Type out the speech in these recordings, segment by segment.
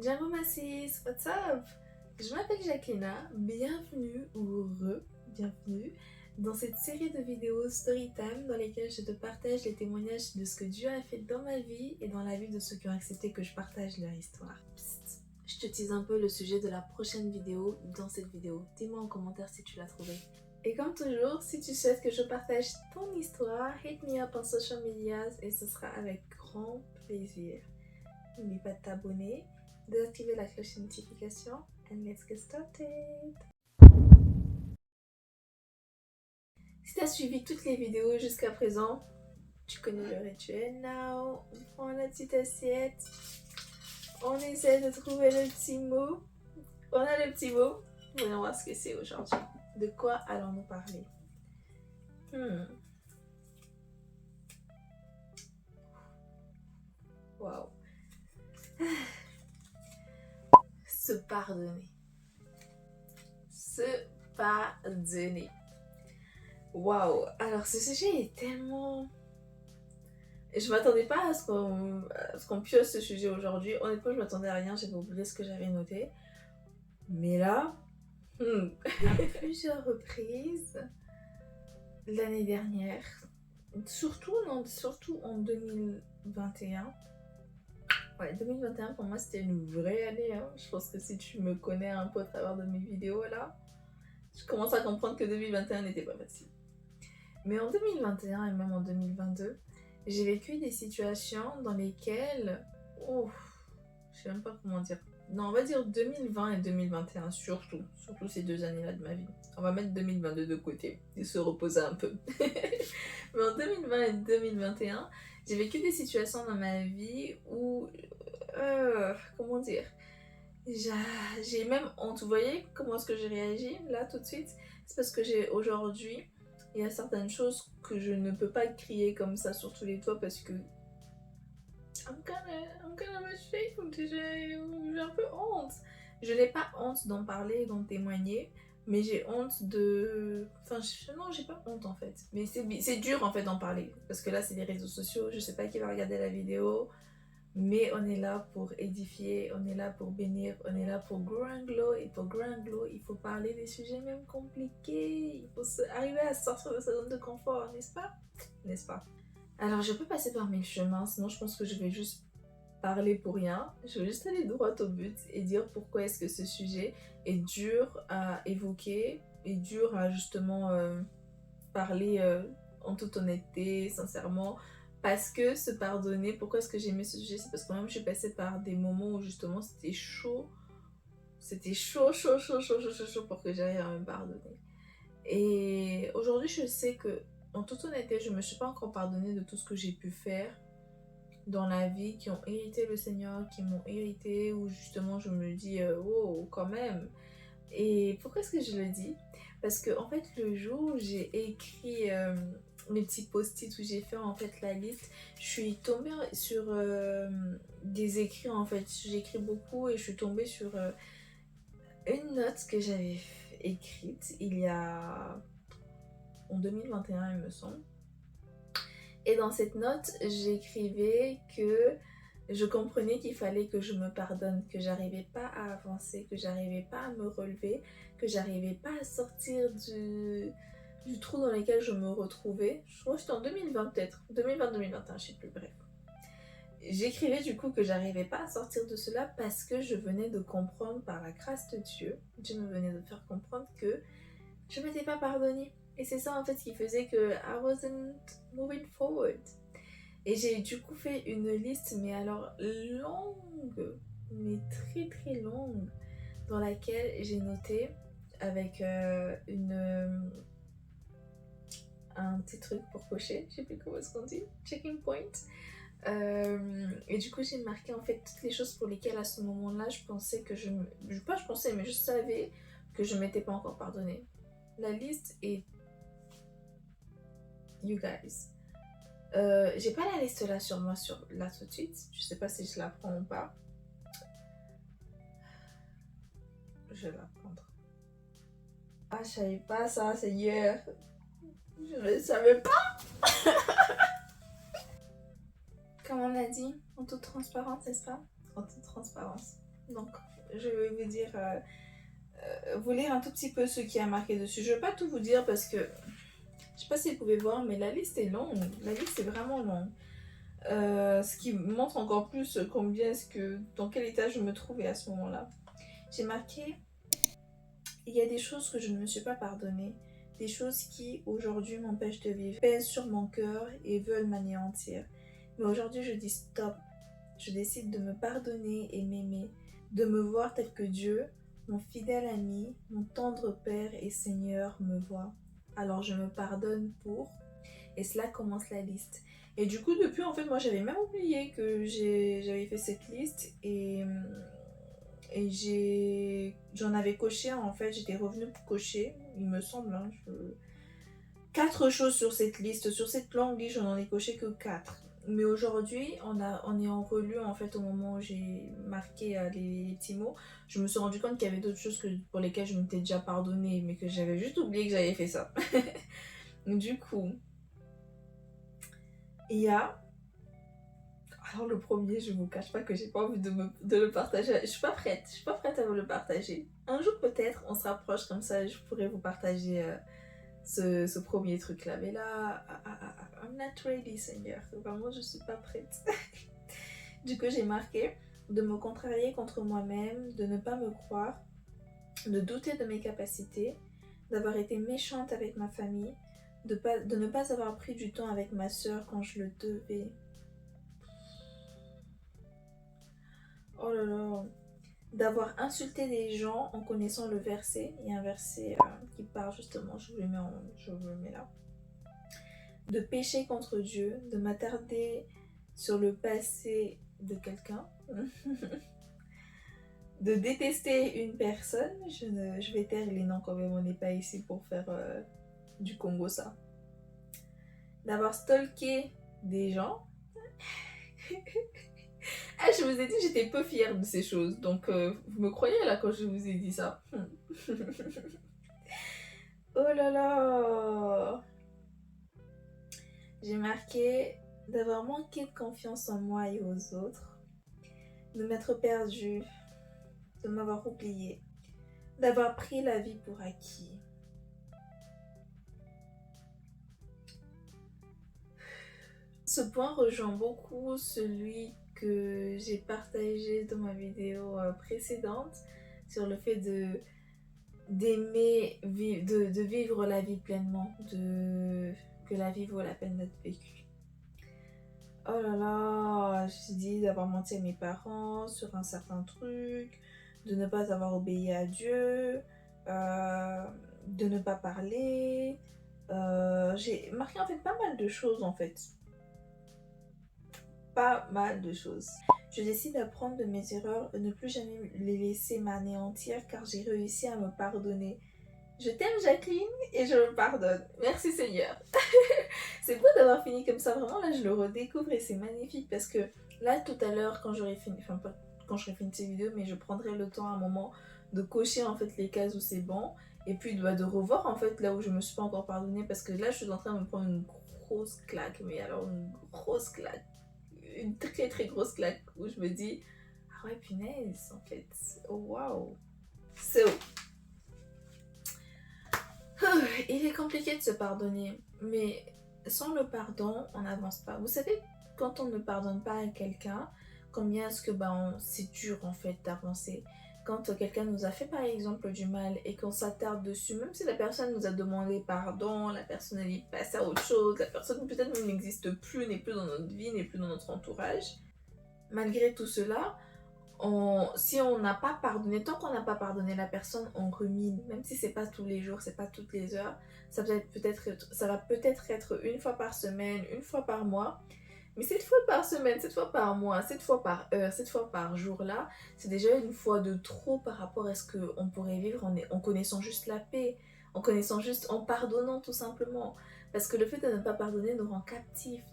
Jamo Massis, what's up? Je m'appelle Jacqueline, bienvenue ou bienvenue dans cette série de vidéos Storytime dans lesquelles je te partage les témoignages de ce que Dieu a fait dans ma vie et dans la vie de ceux qui ont accepté que je partage leur histoire. Psst, je te tease un peu le sujet de la prochaine vidéo dans cette vidéo. Dis-moi en commentaire si tu l'as trouvé. Et comme toujours, si tu souhaites que je partage ton histoire, hit me up en social media et ce sera avec grand plaisir. N'oublie pas de t'abonner, d'activer la cloche de notification and let's get started. Si tu as suivi toutes les vidéos jusqu'à présent, tu connais le rituel now. On prend la petite assiette, on essaie de trouver le petit mot. On a le petit mot, voyons voir ce que c'est aujourd'hui. De quoi allons-nous parler? Waouh. Se pardonner. Se pardonner. Waouh. Alors ce sujet est tellement... Je m'attendais pas à ce qu'on pioche ce sujet aujourd'hui. Honnêtement, je m'attendais à rien. J'avais oublié ce que j'avais noté. Mais là, à plusieurs reprises, l'année dernière, surtout en 2021. Ouais, 2021 pour moi c'était une vraie année. Je pense que si tu me connais un peu à travers de mes vidéos là, je commence à comprendre que 2021 n'était pas facile. Mais en 2021 et même en 2022, j'ai vécu des situations dans lesquelles, je sais même pas comment dire. Non, on va dire 2020 et 2021 surtout ces deux années-là de ma vie. On va mettre 2022 de côté et se reposer un peu. Mais en 2020 et 2021, j'ai vécu des situations dans ma vie où, comment dire, j'ai même honte. Vous voyez comment est-ce que j'ai réagi là tout de suite? C'est parce que aujourd'hui, il y a certaines choses que je ne peux pas crier comme ça sur tous les toits parce que I'm kind of ashamed. J'ai un peu honte. Je n'ai pas honte d'en parler, d'en témoigner, mais j'ai honte de... Enfin, non, j'ai pas honte en fait. Mais c'est dur en fait d'en parler. Parce que là, c'est les réseaux sociaux, je sais pas qui va regarder la vidéo, mais on est là pour édifier, on est là pour bénir, on est là pour grow and glow. Et pour grow and glow, il faut parler des sujets même compliqués. Il faut arriver à sortir de sa zone de confort, n'est-ce pas? N'est-ce pas? Alors, je peux passer par mille chemins, sinon je pense que je vais juste parler pour rien. Je vais juste aller droit au but et dire pourquoi est-ce que ce sujet est dur à évoquer et dur à justement parler en toute honnêteté, sincèrement. Parce que se pardonner, pourquoi est-ce que j'ai aimé ce sujet? C'est parce que moi-même je suis passée par des moments où justement c'était chaud. C'était chaud pour que j'arrive à me pardonner. Et aujourd'hui je sais que, en toute honnêteté, je ne me suis pas encore pardonnée de tout ce que j'ai pu faire dans la vie, qui ont irrité le Seigneur, qui m'ont irrité, où justement je me dis oh quand même. Et pourquoi est-ce que je le dis? Parce que en fait le jour où j'ai écrit mes petits post-it, où j'ai fait en fait la liste, je suis tombée sur des écrits en fait. J'ai écrit beaucoup et je suis tombée sur une note que j'avais écrite il y a... en 2021 il me semble. Et dans cette note, j'écrivais que je comprenais qu'il fallait que je me pardonne, que j'arrivais pas à avancer, que j'arrivais pas à me relever, que j'arrivais pas à sortir du trou dans lequel je me retrouvais. Je crois que c'était en 2020 peut-être, 2020-2021, je sais plus, bref. J'écrivais du coup que j'arrivais pas à sortir de cela parce que je venais de comprendre par la grâce de Dieu, Dieu me venait de faire comprendre que je m'étais pas pardonnée. Et c'est ça en fait qui faisait que I wasn't moving forward. Et j'ai du coup fait une liste, mais alors longue, mais très très longue, dans laquelle j'ai noté avec un petit truc pour cocher, je sais plus comment est-ce qu'on dit, checking point. Et du coup j'ai marqué en fait toutes les choses pour lesquelles à ce moment-là je pensais que pas je pensais, mais je savais que je m'étais pas encore pardonnée. La liste est... You guys. J'ai pas la liste là sur moi, là tout de suite. Je sais pas si je la prends ou pas. Je vais la prendre. Ah, je savais pas ça, c'est hier. Je ne savais pas. Comme on a dit, en toute transparence, n'est-ce pas? En toute transparence. Donc, je vais vous dire, vous lire un tout petit peu ce qui a marqué dessus. Je ne vais pas tout vous dire parce que, je sais pas si vous pouvez voir, mais la liste est longue. La liste est vraiment longue. Ce qui montre encore plus combien est-ce que, dans quel état je me trouvais à ce moment-là. J'ai marqué, il y a des choses que je ne me suis pas pardonnées, des choses qui aujourd'hui m'empêchent de vivre, pèsent sur mon cœur et veulent m'anéantir. Mais aujourd'hui je dis stop, je décide de me pardonner et m'aimer, de me voir tel que Dieu, mon fidèle ami, mon tendre Père et Seigneur me voit. Alors je me pardonne pour... Et cela commence la liste. Et du coup, depuis, en fait, moi, j'avais même oublié que j'avais fait cette liste j'en avais coché, en fait, j'étais revenue pour cocher, il me semble, hein, 4 choses sur cette liste. Sur cette longue liste, je n'en ai coché que 4. Mais aujourd'hui, en ayant relu, en fait, au moment où j'ai marqué les petits mots, je me suis rendu compte qu'il y avait d'autres choses pour lesquelles je m'étais déjà pardonnée, mais que j'avais juste oublié que j'avais fait ça. Du coup, il y a... Alors le premier, je vous cache pas que j'ai pas envie de le partager. Je suis pas prête à vous le partager. Un jour peut-être, on se rapproche comme ça, je pourrais vous partager ce premier truc là. Mais là, I'm not ready, Seigneur. Vraiment, je suis pas prête. Du coup, j'ai marqué de me contrarier contre moi-même, de ne pas me croire, de douter de mes capacités, d'avoir été méchante avec ma famille, de ne pas avoir pris du temps avec ma soeur quand je le devais. Oh là là, d'avoir insulté des gens en connaissant le verset. Il y a un verset qui part justement, je vous le mets là. De pécher contre Dieu, de m'attarder sur le passé de quelqu'un, de détester une personne. Je vais taire les noms quand même, on n'est pas ici pour faire du Congo ça. D'avoir stalké des gens. Ah, je vous ai dit, j'étais peu fière de ces choses. Donc, vous me croyez là quand je vous ai dit ça? Oh là là! J'ai marqué d'avoir manqué de confiance en moi et aux autres, de m'être perdue, de m'avoir oubliée, d'avoir pris la vie pour acquis. Ce point rejoint beaucoup celui que j'ai partagé dans ma vidéo précédente sur le fait d'aimer, de vivre la vie pleinement, que la vie vaut la peine d'être vécue. Oh là là, j'ai dit d'avoir menti à mes parents sur un certain truc, de ne pas avoir obéi à Dieu, de ne pas parler. J'ai marqué en fait pas mal de choses en fait. Pas mal de choses. Je décide d'apprendre de mes erreurs et ne plus jamais les laisser m'anéantir car j'ai réussi à me pardonner. Je t'aime Jacqueline et je me pardonne. Merci Seigneur. C'est beau d'avoir fini comme ça, vraiment là je le redécouvre et c'est magnifique parce que là tout à l'heure quand j'aurai fini, enfin pas quand j'aurai fini cette vidéo mais je prendrai le temps à un moment de cocher en fait les cases où c'est bon et puis de revoir en fait là où je me suis pas encore pardonnée parce que là je suis en train de me prendre une grosse claque, mais alors une grosse claque, une très très grosse claque où je me dis ah ouais punaise en fait, oh waouh. So, il est compliqué de se pardonner, mais sans le pardon, on n'avance pas. Vous savez, quand on ne pardonne pas à quelqu'un, combien est-ce que c'est dur en fait d'avancer. Quand quelqu'un nous a fait par exemple du mal et qu'on s'attarde dessus, même si la personne nous a demandé pardon, la personne elle est passée à autre chose, la personne peut-être même n'existe plus, n'est plus dans notre vie, n'est plus dans notre entourage. Malgré tout cela, si on n'a pas pardonné, tant qu'on n'a pas pardonné la personne, on rumine. Même si c'est pas tous les jours, c'est pas toutes les heures, ça va peut-être être une fois par semaine, une fois par mois. Mais cette fois par semaine, cette fois par mois, cette fois par heure, cette fois par jour là, c'est déjà une fois de trop par rapport à ce qu'on pourrait vivre en connaissant juste la paix, en pardonnant tout simplement. Parce que le fait de ne pas pardonner nous rend captifs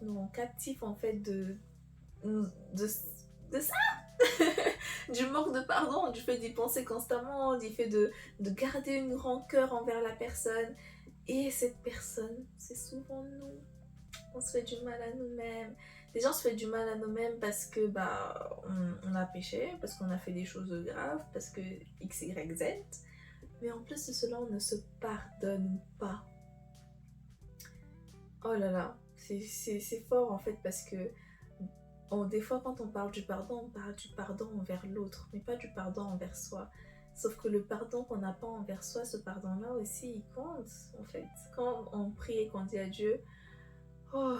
en fait de ça. Du manque de pardon, du fait d'y penser constamment, du fait de garder une rancœur envers la personne. Et cette personne, c'est souvent nous. On se fait du mal à nous-mêmes. des gens se fait du mal à nous-mêmes parce que on a péché, parce qu'on a fait des choses graves, parce que X, Y, Z. Mais en plus de cela, on ne se pardonne pas. Oh là là, c'est fort en fait parce que des fois quand on parle du pardon envers l'autre, mais pas du pardon envers soi. Sauf que le pardon qu'on n'a pas envers soi, ce pardon-là aussi, il compte en fait. Quand on prie et qu'on dit à Dieu, oh,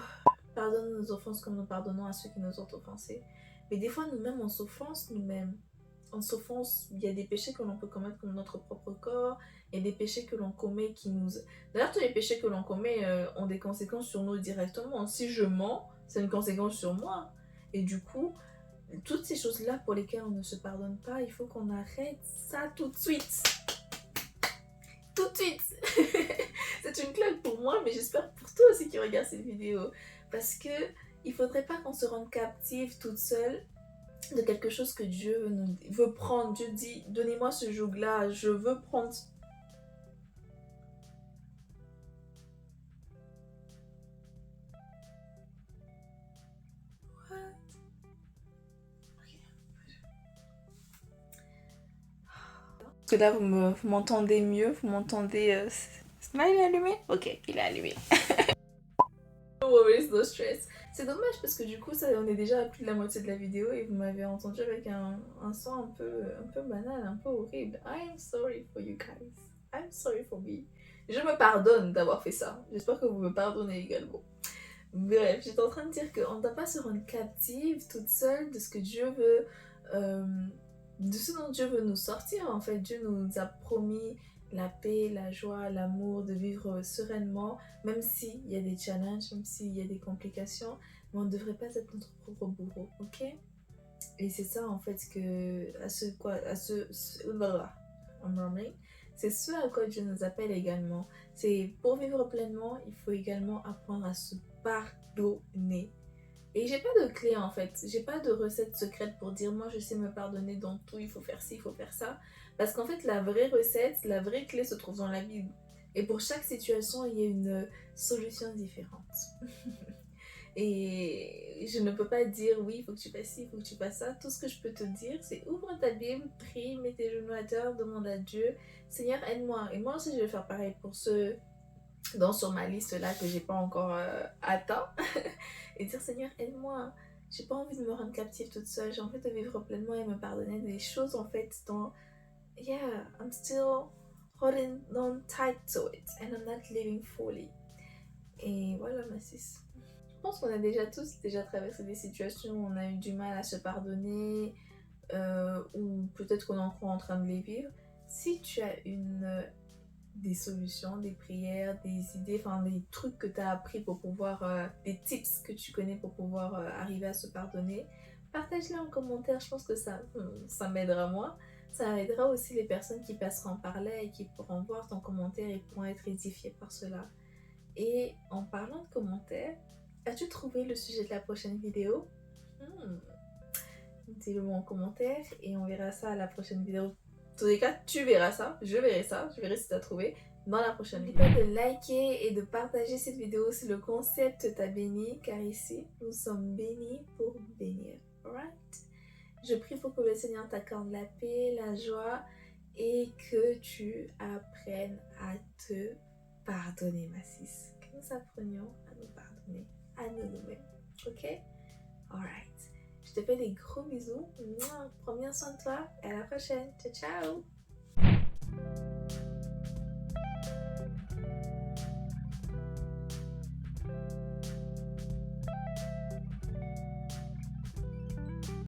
pardonne nos offenses comme nous pardonnons à ceux qui nous ont offensés. Mais des fois, nous-mêmes, on s'offense nous-mêmes. On s'offense, il y a des péchés que l'on peut commettre comme notre propre corps, il y a des péchés que l'on commet qui nous... D'ailleurs, tous les péchés que l'on commet ont des conséquences sur nous directement. Si je mens, c'est une conséquence sur moi. Et du coup, toutes ces choses-là pour lesquelles on ne se pardonne pas, il faut qu'on arrête ça tout de suite. Tout de suite. C'est une claque pour moi, mais j'espère pour toi aussi qui regarde cette vidéo. Parce que il faudrait pas qu'on se rende captive toute seule de quelque chose que Dieu veut prendre. Dieu dit, donnez-moi ce joug-là, je veux prendre. Parce que là, vous m'entendez mieux, vous m'entendez... Smile est allumé? Ok, il est allumé. No worries, no stress. C'est dommage parce que du coup, ça, on est déjà à plus de la moitié de la vidéo et vous m'avez entendu avec un son un peu banal, un peu horrible. I'm sorry for you guys. I'm sorry for me. Je me pardonne d'avoir fait ça. J'espère que vous me pardonnez également. Bref, j'étais en train de dire qu'on ne doit pas se rendre captive toute seule de ce que Dieu veut, de ce dont Dieu veut nous sortir. En fait, Dieu nous a promis la paix, la joie, l'amour, de vivre sereinement, même s'il y a des challenges, même s'il y a des complications, mais on ne devrait pas être notre propre bourreau, ok? Et c'est ça en fait c'est ce à quoi Dieu nous appelle également. C'est pour vivre pleinement, il faut également apprendre à se pardonner. Et j'ai pas de clé en fait, j'ai pas de recette secrète pour dire moi je sais me pardonner dans tout, il faut faire ci, il faut faire ça. Parce qu'en fait la vraie recette, la vraie clé se trouve dans la Bible. Et pour chaque situation, il y a une solution différente. Et je ne peux pas dire oui, il faut que tu fasses ci, il faut que tu fasses ça. Tout ce que je peux te dire, c'est ouvre ta Bible, prie, mets tes genoux à terre, demande à Dieu, Seigneur aide-moi. Et moi aussi je vais faire pareil pour ceux sur ma liste là que j'ai pas encore atteint. Et dire Seigneur aide-moi. J'ai pas envie de me rendre captive toute seule, j'ai envie de vivre pleinement et me pardonner des choses en fait dans... Yeah, I'm still holding on tight to it and I'm not living fully. Et voilà ma sis. Je pense qu'on a déjà traversé des situations où on a eu du mal à se pardonner ou peut-être qu'on est encore en train de les vivre. Si tu as des solutions, des prières, des idées, enfin des trucs que tu as appris pour pouvoir, des tips que tu connais pour pouvoir arriver à se pardonner, partage-les en commentaire, je pense que ça m'aidera moi. Ça aidera aussi les personnes qui passeront par là et qui pourront voir ton commentaire et pourront être édifiées par cela. Et en parlant de commentaires, as-tu trouvé le sujet de la prochaine vidéo? Dis-le moi en commentaire et on verra ça à la prochaine vidéo. Dans tous les cas, tu verras ça, je verrai si tu as trouvé dans la prochaine vidéo. N'oublie pas de liker et de partager cette vidéo si le concept t'a béni, car ici, nous sommes bénis pour bénir. Alright? Je prie pour que le Seigneur t'accorde la paix, la joie et que tu apprennes à te pardonner, ma sis. Que nous apprenions à nous pardonner, à nous-mêmes. Ok? Alright. Je te fais des gros bisous. Prends bien soin de toi et à la prochaine. Ciao, ciao!